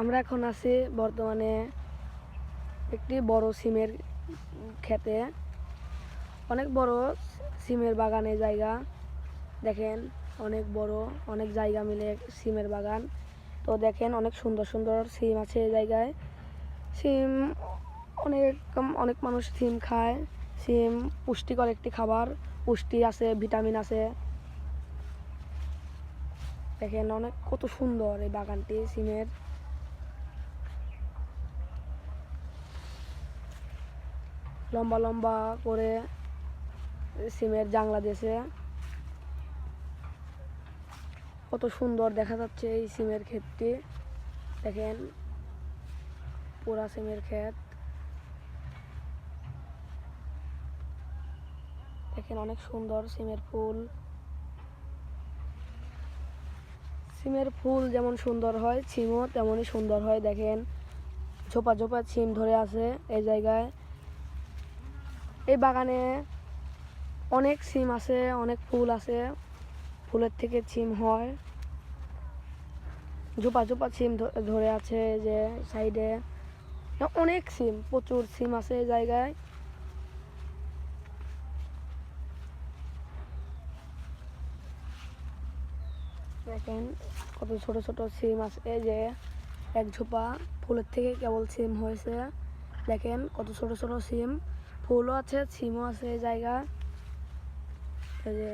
আমরা এখন আছি বর্তমানে একটি বড় সিমের ক্ষেতে। অনেক বড় সিমের বাগানে জায়গা দেখেন, অনেক বড়, অনেক জায়গা মিলে সিমের বাগান। তো দেখেন অনেক সুন্দর সুন্দর সিম আছে এই জায়গায়। সিম অনেক মানুষ সিম খায়। সিম পুষ্টিকর একটি খাবার, পুষ্টি আছে, ভিটামিন আছে। দেখেন কত সুন্দর এই বাগানটি সিমের। লম্বা লম্বা করে সিমের জাংলা দিয়েছে। কত সুন্দর দেখা যাচ্ছে এই সিমের ক্ষেতটি। দেখেন পুরা সিমের ক্ষেত। দেখেন অনেক সুন্দর সিমের ফুল। সিমের ফুল যেমন সুন্দর হয়, সিমও তেমনই সুন্দর হয়। দেখেন ঝোপা ঝোপা সিম ধরে আছে এই জায়গায়। এই বাগানে অনেক সিম আছে, অনেক ফুল আছে, ফুলের থেকে সিম হয়। ঝোপা ঝোপা সিম ধরে আছে যে সাইডে। অনেক সিম, প্রচুর সিম আছে এই জায়গায়। দেখেন কত ছোট ছোট সিম আছে, এই যে এক ঝোপা ফুলের থেকে কেবল সিম হয়েছে। দেখেন কত ছোট ছোট সিম, ফুলও আছে, সিমও আছে এই জায়গায়। এই যে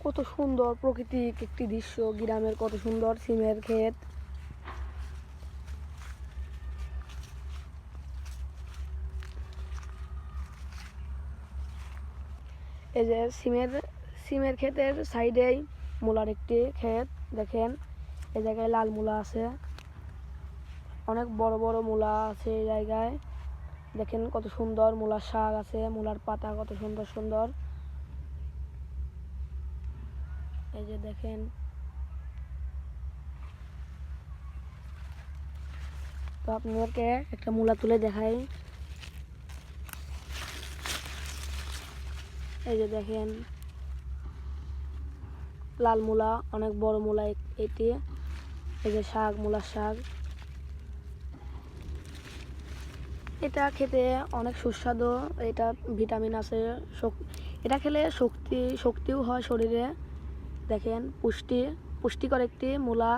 কত সুন্দর প্রাকৃতিক একটি দৃশ্য, গ্রামের কত সুন্দর সিমের ক্ষেত। এই যে সিমের ক্ষেতের সাইডেই মূলার একটি ক্ষেত। দেখেন এই জায়গায় লাল মূলা আছে, অনেক বড় বড় মূলা আছে এই জায়গায়। দেখেন কত সুন্দর মূলার শাক আছে, মূলার পাতা কত সুন্দর সুন্দর। এই যে দেখেন, তো আপনাদেরকে একটা মূলা তুলে দেখাই। এই যে দেখেন লাল মূলা, অনেক বড় মূলা এটি। এই যে শাক, মূলার শাক, এটা খেতে অনেক সুস্বাদু। এটা ভিটামিন আছে, এটা খেলে শক্তিও হয় শরীরে। দেখেন পুষ্টিকর একটি মূলা।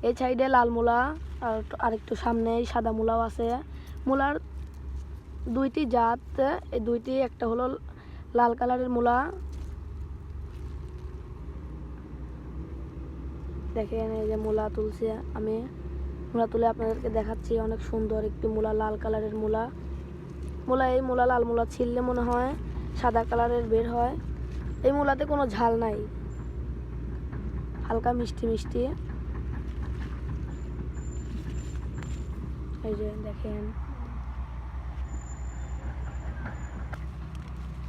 এই সাইডে লাল মূলা, আর একটু সামনেই সাদা মূলাও আছে। মূলার দুইটি জাত, এই দুইটি, একটা হলো লাল কালারের মূলা। দেখেন এই যে মূলা তুলছি আমি, মূলা তুলে আপনাদেরকে দেখাচ্ছি। অনেক সুন্দর একটি মূলা, লাল কালারের মূলা। এই মূলা, লাল মূলা ছিললে মনে হয় সাদা কালারের বের হয়। এই মূলাতে কোনো ঝাল নাই, হালকা মিষ্টি মিষ্টি। এই যে দেখেন,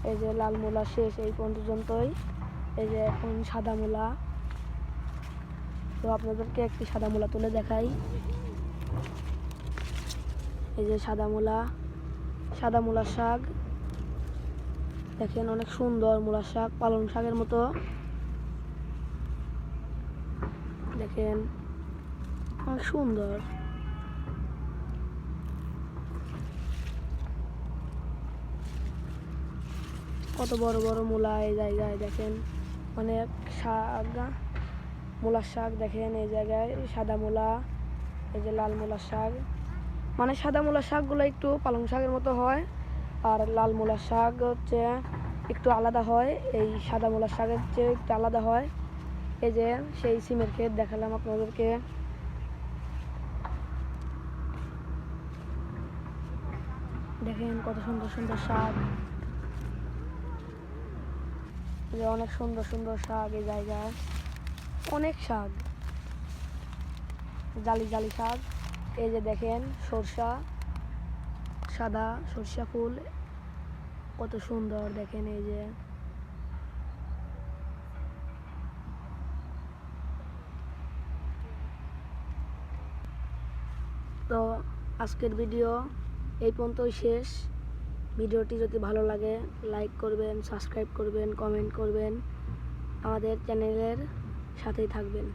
এই যে লাল মূলা শেষ এই পর্যন্তই। এই যে এখন সাদা মূলা। তো আপনাদেরকে একটি সাদা মূলা তুলে দেখাই। এই যে সাদা মূলার শাক। দেখেন অনেক সুন্দর মূলার শাক, পালং শাকের মতো। দেখেন অনেক সুন্দর। কত বড় বড় মূলা এই জায়গায়। দেখেন অনেক শাক, মূলার শাক। দেখেন এই জায়গায় সাদা মূলা, এই যে লাল মূলার শাক। মানে সাদা মূলার শাকগুলো একটু পালং শাকের মতো হয়, আর লাল মূলার শাক হচ্ছে একটু আলাদা হয়, এই সাদা মূলার শাকের চেয়ে একটু আলাদা হয়। এই যে সেই সিমের ক্ষেত দেখালাম আপনাদেরকে। দেখেন কত সুন্দর সুন্দর শাক, অনেক সুন্দর সুন্দর শাক এই জায়গায়। অনেক শাক, জালি জালি শাক। এই যে দেখেন সরষা, সাদা সরষা ফুল কত সুন্দর। দেখেন এই যে, তো আজকের ভিডিও এই পর্যন্তই শেষ। ভিডিওটি যদি ভালো লাগে লাইক করবেন, সাবস্ক্রাইব করবেন, কমেন্ট করবেন, আমাদের চ্যানেলের সাথেই থাকবেন।